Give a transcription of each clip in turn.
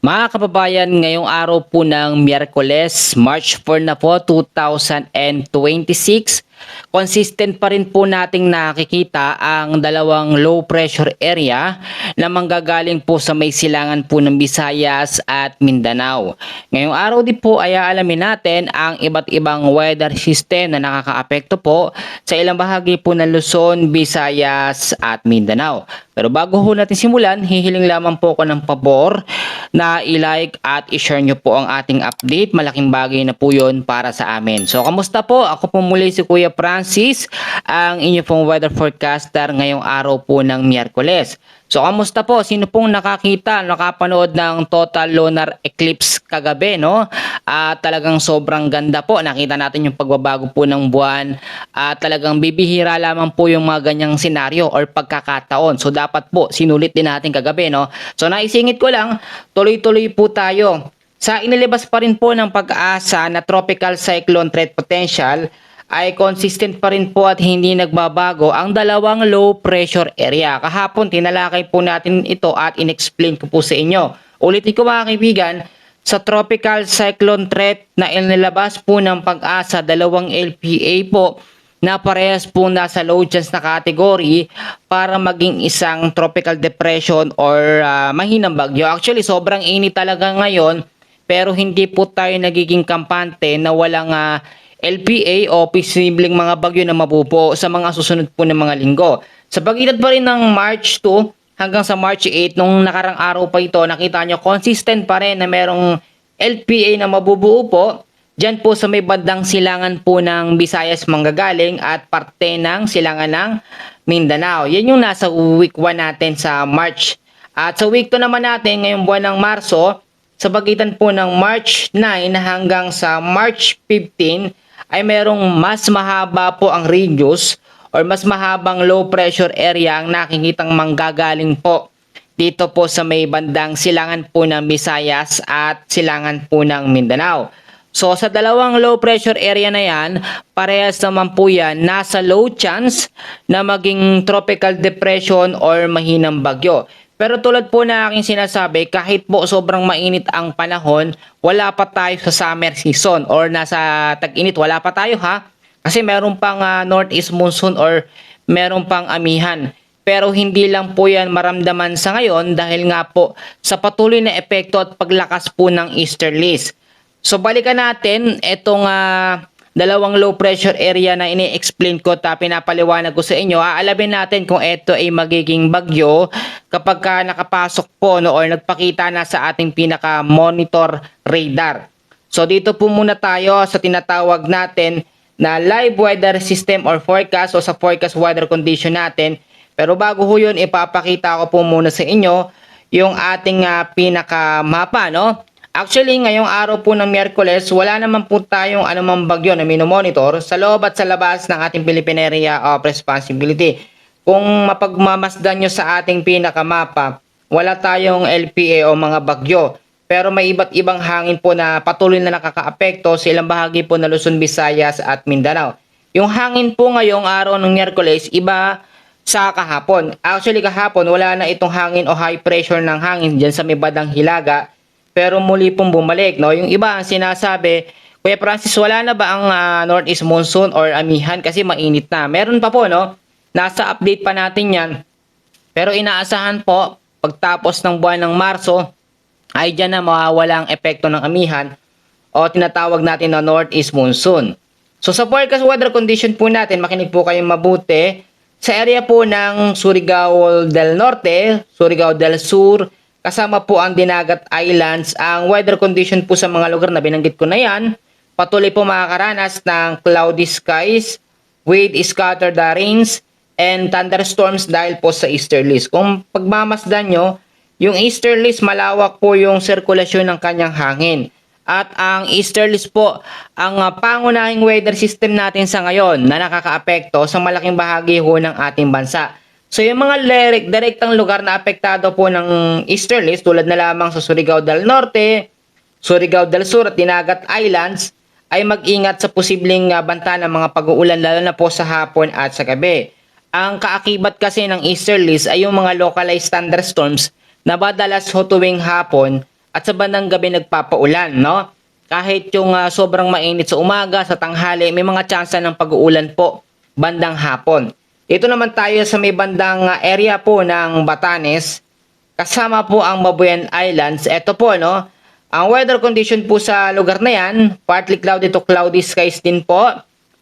Mga kababayan, ngayong araw po ng Miyerkules, March 4 na po, 2026, consistent pa rin po nating nakikita ang dalawang low pressure area na manggagaling po sa may silangan po ng Visayas at Mindanao. Ngayong araw din po ay aalamin natin ang iba't ibang weather system na nakakaapekto po sa ilang bahagi po ng Luzon, Visayas at Mindanao. Pero bago ho natin simulan, hihiling lamang po ako ng pabor na i-like at i-share nyo po ang ating update. Malaking bagay na po yun para sa amin. So, kamusta po? Ako po muli si Kuya Francis, ang inyo pong weather forecaster ngayong araw po ng Miyerkules. So, kamusta po? Sino pong nakapanood ng total lunar eclipse kagabi, no? Talagang sobrang ganda po. Nakita natin yung pagbabago po ng buwan. Talagang bibihira lamang po yung mga ganyang senaryo or pagkakataon. So, dapat po, sinulit din natin kagabi, no? So, naisingit ko lang, tuloy-tuloy po tayo. Sa inilabas pa rin po ng Pag-asa na tropical cyclone threat potential, ay consistent pa rin po at hindi nagbabago ang dalawang low pressure area. Kahapon tinalakay po natin ito at inexplain ko po sa inyo. Ulitin ko mga kaibigan, sa tropical cyclone threat na inilabas po ng Pag-asa, dalawang LPA po na parehas po nasa low chance na category para maging isang tropical depression or mahinang bagyo. Actually, sobrang init talaga ngayon pero hindi po tayo nagiging kampante na walang LPA o posibleng mga bagyo na mabubuo sa mga susunod po ng mga linggo. Sa pagitan pa rin ng March 2 hanggang sa March 8, nung nakarang araw pa ito, nakita nyo consistent pa rin na merong LPA na mabubuo po. Diyan po sa may bandang silangan po ng Visayas manggagaling at parte ng silangan ng Mindanao. Yan yung nasa week 1 natin sa March. At sa week 2 naman natin ngayong buwan ng Marso, sa pagitan po ng March 9 hanggang sa March 15, ay merong mas mahaba po ang radius or mas mahabang low pressure area ang nakikitang manggagaling po dito po sa may bandang silangan po ng Visayas at silangan po ng Mindanao. So sa dalawang low pressure area na yan, parehas naman po yan nasa low chance na maging tropical depression or mahinang bagyo. Pero tulad po na aking sinasabi, kahit po sobrang mainit ang panahon, wala pa tayo sa summer season or nasa tag-init, wala pa tayo ha. Kasi meron pang northeast monsoon or meron pang amihan. Pero hindi lang po yan maramdaman sa ngayon dahil nga po sa patuloy na epekto at paglakas po ng easterlies. So balikan natin itong dalawang low pressure area na ini-explain ko at pinapaliwanag ko sa inyo. Aalamin natin kung ito ay magiging bagyo kapag nakapasok po or nagpakita na sa ating pinaka-monitor radar. So dito po muna tayo sa tinatawag natin na live weather system or forecast o sa forecast weather condition natin. Pero bago ho yun, ipapakita ko po muna sa inyo yung ating pinaka-mapa, no? Actually, ngayong araw po ng Miyerkules, wala naman po tayong anumang bagyo na minomonitor sa loob at sa labas ng ating Philippine Area of Responsibility. Kung mapagmamasdan nyo sa ating pinakamapa, wala tayong LPA o mga bagyo. Pero may iba't ibang hangin po na patuloy na nakakaapekto sa ilang bahagi po ng Luzon, Visayas at Mindanao. Yung hangin po ngayong araw ng Miyerkules, iba sa kahapon. Actually, kahapon, wala na itong hangin o high pressure ng hangin dyan sa may badang Hilaga. Pero muli pong bumalik, no? Yung iba ang sinasabi, Kuya Francis, wala na ba ang northeast monsoon or amihan kasi mainit na? Meron pa po, no? Nasa update pa natin yan. Pero inaasahan po, pagtapos ng buwan ng Marso, ay dyan na mawawala ang epekto ng amihan o tinatawag natin na northeast monsoon. So sa forecast weather condition po natin, makinig po kayong mabuti. Sa area po ng Surigao del Norte, Surigao del Sur, kasama po ang Dinagat Islands, ang weather condition po sa mga lugar na binanggit ko na yan, patuloy po makakaranas ng cloudy skies with scattered rains and thunderstorms dahil po sa easterlies. Kung pagmamasdan nyo, yung easterlies malawak po yung sirkulasyon ng kanyang hangin. At ang easterlies po, ang pangunahing weather system natin sa ngayon na nakakaapekto sa malaking bahagi ho ng ating bansa. So yung mga direktang lugar na apektado po ng easterlies tulad na lamang sa Surigao del Norte, Surigao del Sur at Dinagat Islands ay mag-ingat sa posibleng banta ng mga pag-uulan lalo na po sa hapon at sa gabi. Ang kaakibat kasi ng easterlies ay yung mga localized thunderstorms na madalas ho tuwing hapon at sa bandang gabi nagpapaulan, no? Kahit yung sobrang mainit sa umaga, sa tanghali, may mga tsansa ng pag-uulan po bandang hapon. Ito naman tayo sa may bandang area po ng Batanes, kasama po ang Mabuyan Islands. Ito po, no? Ang weather condition po sa lugar na yan, partly cloudy to cloudy skies din po,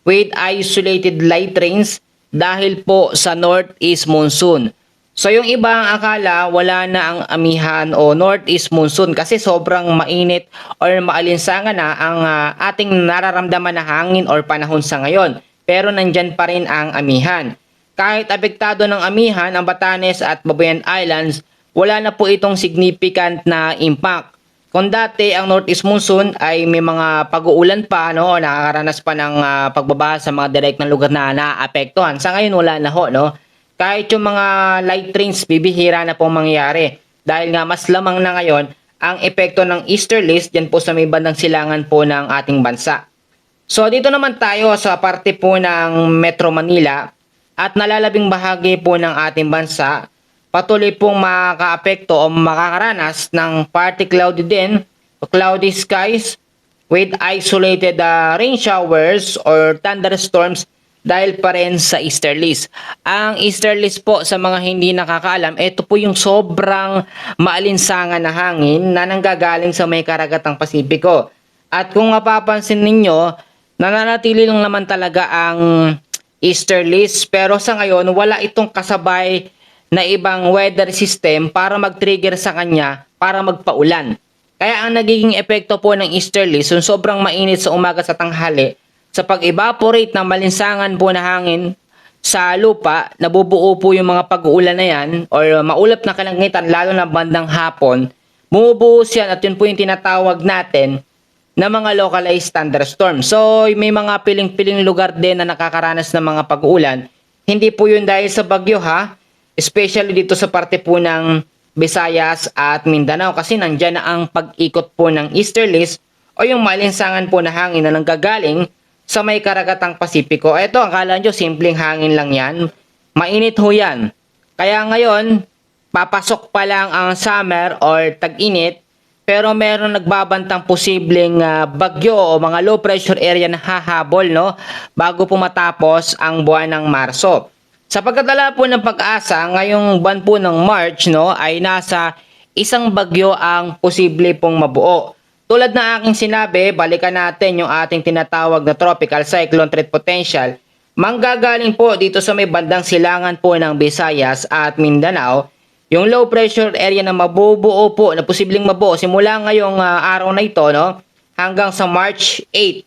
with isolated light rains dahil po sa northeast monsoon. So yung iba ang akala wala na ang amihan o northeast monsoon kasi sobrang mainit or maalinsangan na ang ating nararamdaman na hangin or panahon sa ngayon. Pero nandyan pa rin ang amihan. Kahit apektado ng amihan ang Batanes at Babuyan Islands, wala na po itong significant na impact. Kung dati ang northeast monsoon ay may mga pag-uulan pa, no, nakakaranas pa ng pagbabaha sa mga direct na lugar na naapektuhan. Sa ngayon wala na ho, no. Kahit yung mga light rains, bibihira na pong mangyari. Dahil nga mas lamang na ngayon ang epekto ng easterlies dyan po sa may bandang silangan po ng ating bansa. So dito naman tayo sa parte po ng Metro Manila at nalalabing bahagi po ng ating bansa. Patuloy pong makaka-apekto o makakaranas ng partly cloudy din, cloudy skies with isolated rain showers or thunderstorms dahil pa rin sa easterlies. Ang easterlies po sa mga hindi nakakaalam, ito po yung sobrang maalinsangan na hangin na nanggagaling sa may karagatang Pasipiko. At kung mapapansin ninyo, nananatili lang naman talaga ang easterlies pero sa ngayon wala itong kasabay na ibang weather system para mag-trigger sa kanya para magpaulan. Kaya ang nagiging epekto po ng easterlies, yung sobrang mainit sa umaga sa tanghali, sa pag-evaporate ng malinsangan po na hangin sa lupa, nabubuo po yung mga pag-uulan na yan or maulap na kalangitan lalo na bandang hapon, bumubuhos yan at yun po yung tinatawag natin na mga localized thunderstorm. So may mga piling-piling lugar din na nakakaranas ng mga pag-uulan. Hindi po yun dahil sa bagyo ha, especially dito sa parte po ng Visayas at Mindanao kasi nandyan na ang pag-ikot po ng easterlies o yung malinsangan po na hangin na nanggagaling sa may karagatang Pasipiko. Ito, akala nyo, simpleng hangin lang yan. Mainit ho yan. Kaya ngayon, papasok pa lang ang summer or tag-init, pero meron nagbabantang posibleng bagyo o mga low pressure area na hahabol, no? Bago po matapos ang buwan ng Marso. Sa pagkatala po ng pag-asa, ngayong buwan po ng March, no, ay nasa isang bagyo ang posible pong mabuo. Tulad na aking sinabi, balikan natin yung ating tinatawag na tropical cyclone threat potential. Manggagaling po dito sa may bandang silangan po ng Visayas at Mindanao, yung low pressure area na mabubuo po, na posibleng mabuo simula ngayong araw na ito, no, hanggang sa March 8.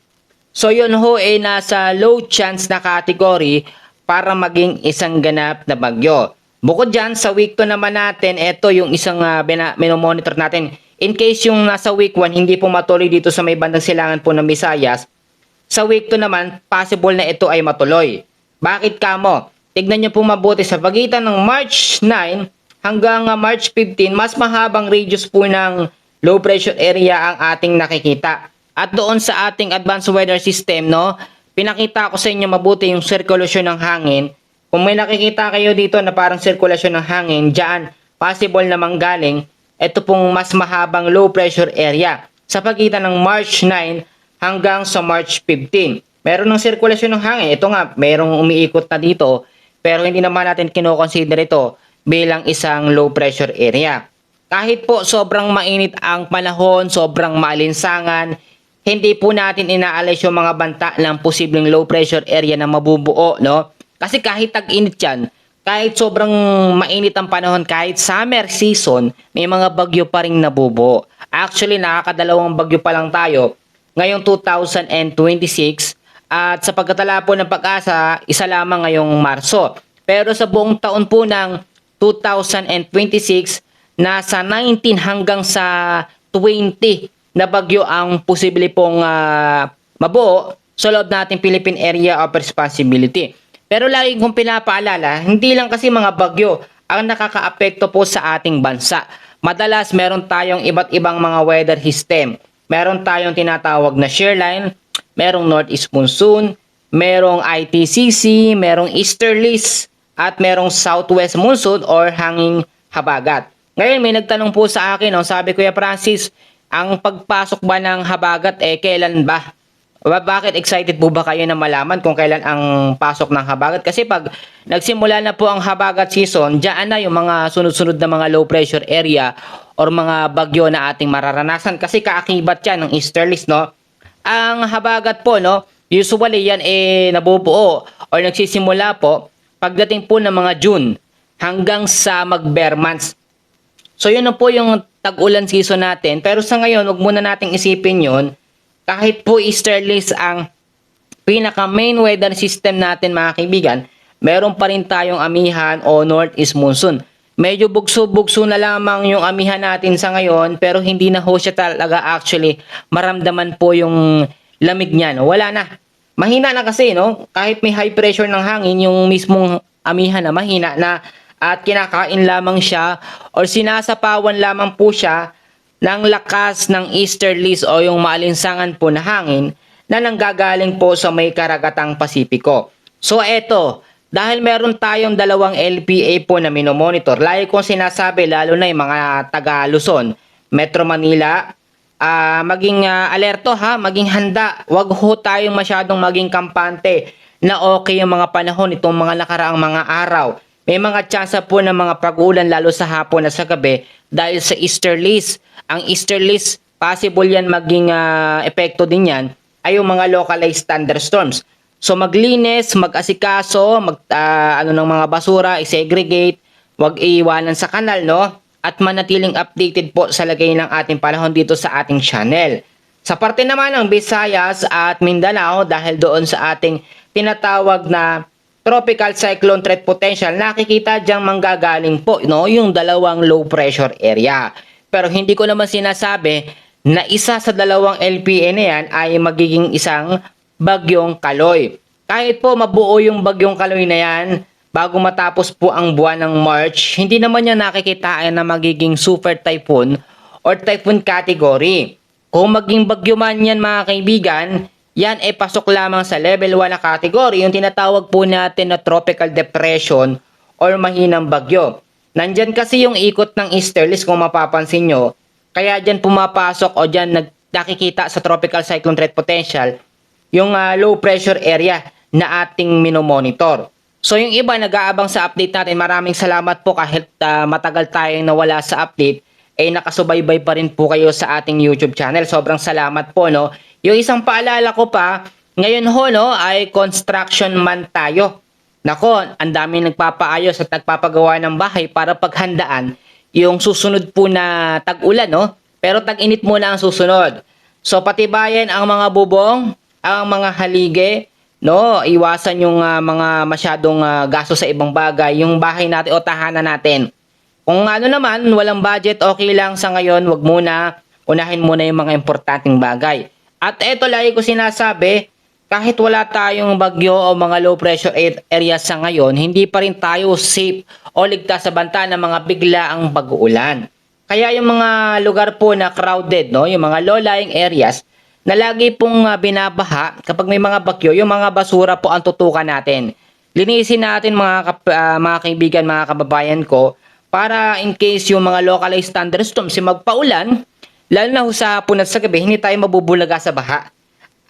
So yun ho ay nasa low chance na category para maging isang ganap na bagyo. Bukod dyan, sa week 2 naman natin, ito yung isang minomonitor natin. In case yung nasa week 1, hindi po matuloy dito sa may bandang silangan po ng Visayas, sa week 2 naman, possible na ito ay matuloy. Bakit kamo? Tignan nyo po mabuti sa pagitan ng March 9 hanggang March 15, mas mahabang radius po ng low pressure area ang ating nakikita. At doon sa ating advanced weather system, no, pinakita ko sa inyo mabuti yung sirkulasyon ng hangin. Kung may nakikita kayo dito na parang sirkulasyon ng hangin, dyan, possible na manggaling ito pong mas mahabang low pressure area sa pagitan ng March 9 hanggang sa March 15. Meron ng sirkulasyon ng hangin. Ito nga, merong umiikot na dito pero hindi naman natin kinoconsider ito bilang isang low pressure area. Kahit po sobrang mainit ang panahon, sobrang maalinsangan, hindi po natin inaalis yung mga banta ng posibleng low pressure area na mabubuo, no? Kasi kahit tag-init yan, kahit sobrang mainit ang panahon, kahit summer season, may mga bagyo pa rin nabubuo. Actually, nakakadalawang bagyo pa lang tayo ngayong 2026 at sa pagkatala po ng pag-asa, isa lamang ngayong Marso. Pero sa buong taon po ng 2026, nasa 19 hanggang sa 20 na bagyo ang posible pong mabuo sa loob nating Philippine Area of Responsibility. Pero lagi kong pinapaalala, hindi lang kasi mga bagyo ang nakakaapekto po sa ating bansa. Madalas meron tayong iba't ibang mga weather system. Meron tayong tinatawag na shearline, merong northeast monsoon, merong ITCC, merong easterlies, at merong southwest monsoon or hanging habagat. Ngayon may nagtanong po sa akin, no, sabi Kuya Francis, ang pagpasok ba ng habagat kailan ba? Bakit excited po ba kayo na malaman kung kailan ang pasok ng habagat? Kasi pag nagsimula na po ang habagat season, diyan na yung mga sunod-sunod na mga low pressure area or mga bagyo na ating mararanasan kasi kaakibat yan ng easterlies, no? Ang habagat po, no, usually yan nabubuo or nagsisimula po pagdating po ng mga June hanggang sa mag-bare months. So yun na po yung tag-ulan season natin. Pero sa ngayon, wag muna nating isipin yun. Kahit po easterlies ang pinaka main weather system natin mga kaibigan, meron pa rin tayong amihan o northeast monsoon. Medyo bugso-bugso na lamang yung amihan natin sa ngayon pero hindi na ho siya talaga actually maramdaman po yung lamig niya. No? Wala na. Mahina na kasi, no? Kahit may high pressure ng hangin, yung mismong amihan na mahina na at kinakain lamang siya or sinasapawan lamang po siya ng lakas ng easterlies o yung maalinsangan po na hangin na nanggagaling po sa may karagatang Pasipiko. So eto, dahil meron tayong dalawang LPA po na minomonitor, lagi kong sinasabi lalo na yung mga taga Luzon, Metro Manila, maging alerto ha, maging handa. Wag ho tayong masyadong maging kampante na okay yung mga panahon itong mga nakaraang mga araw. May mga tsansa po ng mga pag-ulan lalo sa hapon at sa gabi dahil sa easterlies. Ang easterlies, possible yan maging epekto din yan ay yung mga localized thunderstorms. So maglinis, mag-asikaso, ng mga basura, i-segregate, wag iiwanan sa kanal, no? At manatiling updated po sa lagay ng ating panahon dito sa ating channel. Sa parte naman ng Visayas at Mindanao, dahil doon sa ating tinatawag na tropical cyclone threat potential, nakikita diyang manggagaling po, no, yung dalawang low pressure area. Pero hindi ko naman sinasabi na isa sa dalawang LPA na yan ay magiging isang bagyong Kaloy. Kahit po mabuo yung bagyong Kaloy na yan, bago matapos po ang buwan ng March, hindi naman niya nakikitaan na magiging super typhoon or typhoon category. Kung maging bagyo man yan mga kaibigan, yan ay pasok lamang sa level 1 na category, yung tinatawag po natin na tropical depression or mahinang bagyo. Nandyan kasi yung ikot ng easterlies kung mapapansin nyo, kaya dyan pumapasok o dyan nakikita sa tropical cyclone threat potential yung low pressure area na ating minomonitor. So yung iba nag-aabang sa update natin, maraming salamat po kahit matagal tayong nawala sa update, nakasubaybay pa rin po kayo sa ating YouTube channel. Sobrang salamat po, no? Yung isang paalala ko pa, ngayon ho, no, ay construction man tayo. Nako, ang dami nagpapaayos at nagpapagawa ng bahay para paghandaan yung susunod po na tag-ulan, no? Pero tag-init muna ang susunod. So patibayan ang mga bubong, ang mga halige, no? Iwasan yung mga masyadong gasto sa ibang bagay, yung bahay natin o tahanan natin. Kung ano naman, walang budget, okay lang sa ngayon, wag muna, unahin muna yung mga importanteng bagay. At eto lagi ko sinasabi, kahit wala tayong bagyo o mga low pressure areas sa ngayon, hindi pa rin tayo safe o ligtas sa banta ng mga biglaang pag-uulan. Kaya yung mga lugar po na crowded, no, yung mga low-lying areas, na lagi pong binabaha kapag may mga bagyo, yung mga basura po ang tutukan natin. Linisin natin mga kaibigan, mga kababayan ko, para in case yung mga localized thunderstorms magpaulan, lalo na sa hapon at sa gabi, hindi tayo mabubulaga sa baha.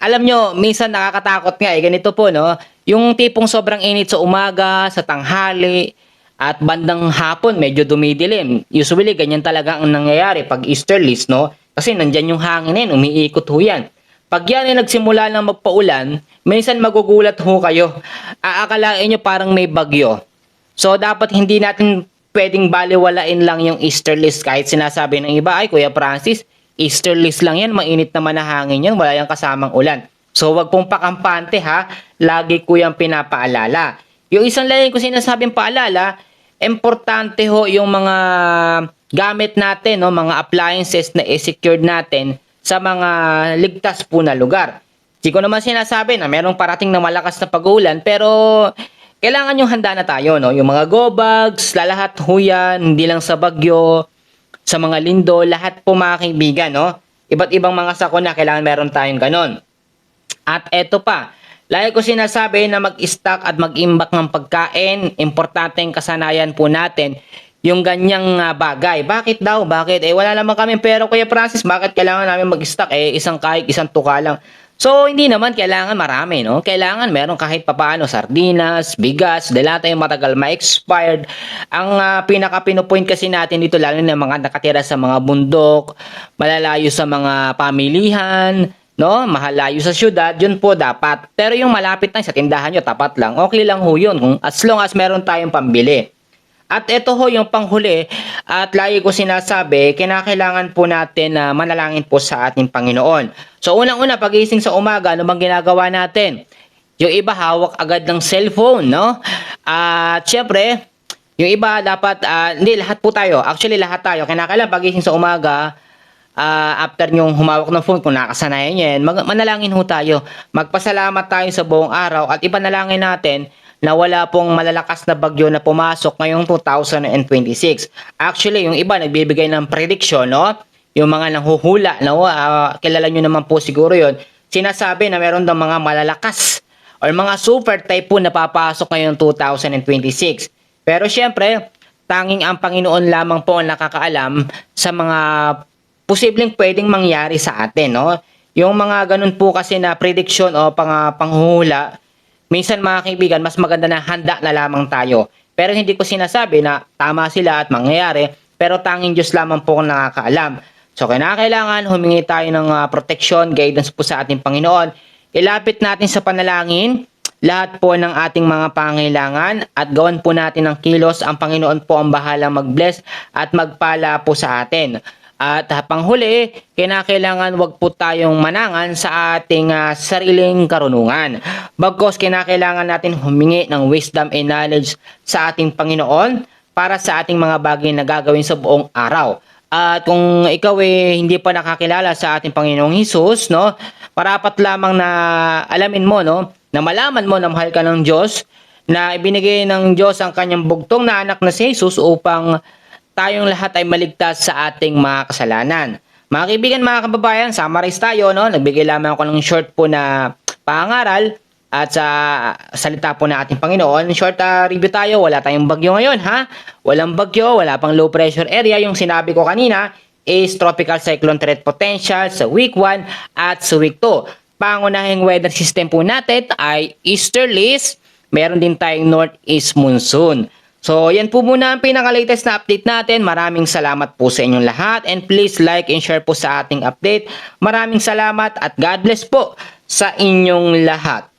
Alam nyo, minsan nakakatakot nga ganito po, no? Yung tipong sobrang init sa umaga, sa tanghali, at bandang hapon, medyo dumidilim. Usually, ganyan talaga ang nangyayari pag easterlies, no? Kasi nandyan yung hangin umiikot ho yan. Pag yan ay nagsimula na magpaulan, minsan magugulat ho kayo. Aakalain nyo parang may bagyo. So, dapat hindi natin pwedeng baliwalain lang yung easterlies kahit sinasabi ng iba, ay Kuya Francis, easterlies lang yan, mainit naman na hangin yan, wala yung kasamang ulan. So wag pong pakampante ha, lagi ko yung pinapaalala. Yung isang lagi ko sinasabing paalala, importante ho yung mga gamit natin, no, mga appliances na i-secured natin sa mga ligtas po na lugar. Hindi ko naman sinasabi na merong parating na malakas na pag-ulan, pero kailangan yung handa na tayo, no? Yung mga go bags, lahat ho yan, hindi lang sa bagyo, sa mga lindo, lahat po mga kaibigan, no? Iba't ibang mga sakuna, kailangan meron tayong ganon. At eto pa, lagi ko sinasabi na mag-stock at mag-imbak ng pagkain, importante yung kasanayan po natin, yung ganyang bagay. Bakit daw? Bakit? Wala naman kami pero Kuya Francis, bakit kailangan namin mag-stock? Isang kahit isang tuka lang. So, hindi naman kailangan marami, no? Kailangan meron kahit papaano sardinas, bigas, dahil lahat ay matagal ma-expired. Ang pinaka-pinopoint kasi natin dito, lalo na mga nakatira sa mga bundok, malalayo sa mga pamilihan, no? Mahalayo sa syudad, yun po dapat. Pero yung malapit lang sa tindahan nyo, tapat lang. Okay lang ho yun, kung as long as meron tayong pambili. At ito ho yung panghuli at lagi ko sinasabi, kinakailangan po natin na manalangin po sa ating Panginoon. So unang-una, pagising sa umaga, ano bang ginagawa natin? Yung iba hawak agad ng cellphone, no? At syempre, yung iba dapat, hindi lahat po tayo, actually lahat tayo, kinakailangan pagising sa umaga, after nyong humawak ng phone, kung nakasanayan nyo yan, manalangin ho tayo. Magpasalamat tayo sa buong araw at ipanalangin natin na wala pong malalakas na bagyo na pumasok ngayong 2026. Actually, yung iba nagbibigay ng prediction, no? Yung mga nanghuhula, no? Kilala nyo naman po siguro yon. Sinasabi na meron daw mga malalakas or mga super typhoon na papasok ngayong 2026. Pero syempre, tanging ang Panginoon lamang po ang nakakaalam sa mga posibleng pwedeng mangyari sa atin, no? Yung mga ganun po kasi na prediction o panghuhula, minsan mga kaibigan, mas maganda na handa na lamang tayo. Pero hindi ko sinasabi na tama sila at mangyayari, pero tanging Diyos lamang po ang nakakaalam. So kailangan humingi tayo ng protection, guidance po sa ating Panginoon. Ilapit natin sa panalangin lahat po ng ating mga pangailangan at gawan po natin ng kilos. Ang Panginoon po ang bahala mag-bless at magpala po sa atin. At panghuli, kinakailangan wag po tayong manangan sa ating sariling karunungan. Bagkus kinakailangan natin humingi ng wisdom and knowledge sa ating Panginoon para sa ating mga bagay na gagawin sa buong araw. At kung ikaw hindi pa nakakilala sa ating Panginoong Hesus, no, parapat lamang na alamin mo, no, na malaman mo na mahal ka ng Diyos, na ibinigay ng Diyos ang kanyang bugtong na anak na si Jesus upang tayong lahat ay maligtas sa ating mga kasalanan. Mga kaibigan, mga kababayan, summarize tayo, no? Nagbigay lamang ako ng short po na pangaral at sa salita po na ating Panginoon. Short review tayo, wala tayong bagyo ngayon, ha? Walang bagyo, wala pang low pressure area. Yung sinabi ko kanina is tropical cyclone threat potential sa week 1 at sa week 2. Pangunahing weather system po natin ay easterlies, meron din tayong northeast monsoon. So, yan po muna ang pinaka-latest na update natin. Maraming salamat po sa inyong lahat and please like and share po sa ating update. Maraming salamat at God bless po sa inyong lahat.